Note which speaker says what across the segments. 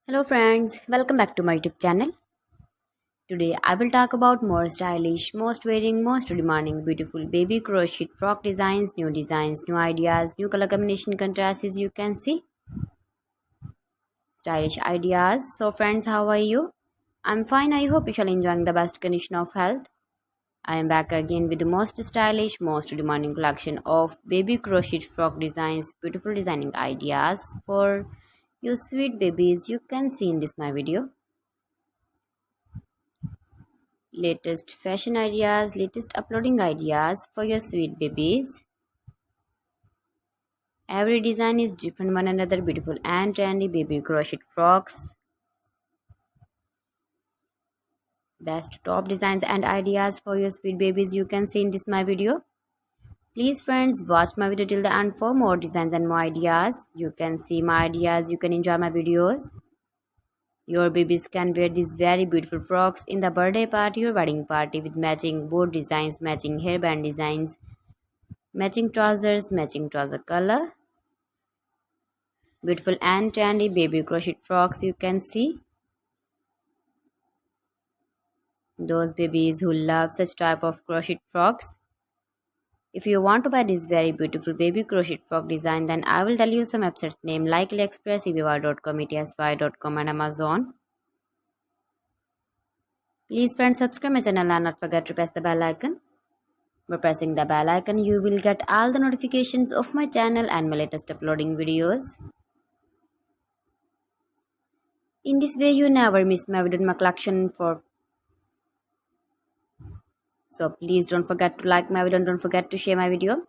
Speaker 1: Hello friends, welcome back to my YouTube channel. Today I will talk about more stylish, most wearing, most demanding, beautiful baby crochet frock designs, new ideas, new color combination contrasts as you can see. Stylish ideas. So friends, how are you? I'm fine. I hope you shall enjoying the best condition of health. I am back again with the most stylish, most demanding collection of baby crochet frock designs, beautiful designing ideas for you sweet babies you can see in this my video. Latest fashion ideas, latest uploading ideas for your sweet babies. Every design is different one another, beautiful and trendy baby crochet frocks. Best top designs and ideas for your sweet babies you can see in this my video. Please friends, watch my video till the end for more designs and more ideas. You can see my ideas, you can enjoy my videos. Your babies can wear these very beautiful frocks in the birthday party or wedding party with matching board designs, matching hairband designs, matching trouser color. Beautiful and trendy baby crochet frocks you can see. Those babies who love such type of crochet frocks. If you want to buy this very beautiful baby crochet frock design, then I will tell you some websites name like AliExpress, eBay.com, ETSY.com and Amazon. Please friends, subscribe my channel and not forget to press the bell icon. By pressing the bell icon, you will get all the notifications of my channel and my latest uploading videos. In this way, you never miss my video in my collection for. So please don't forget to like my video and don't forget to share my video.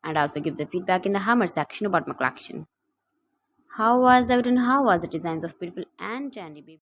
Speaker 1: And also give the feedback in the hammer section about my collection. How was the video and how was the designs of beautiful and trendy baby?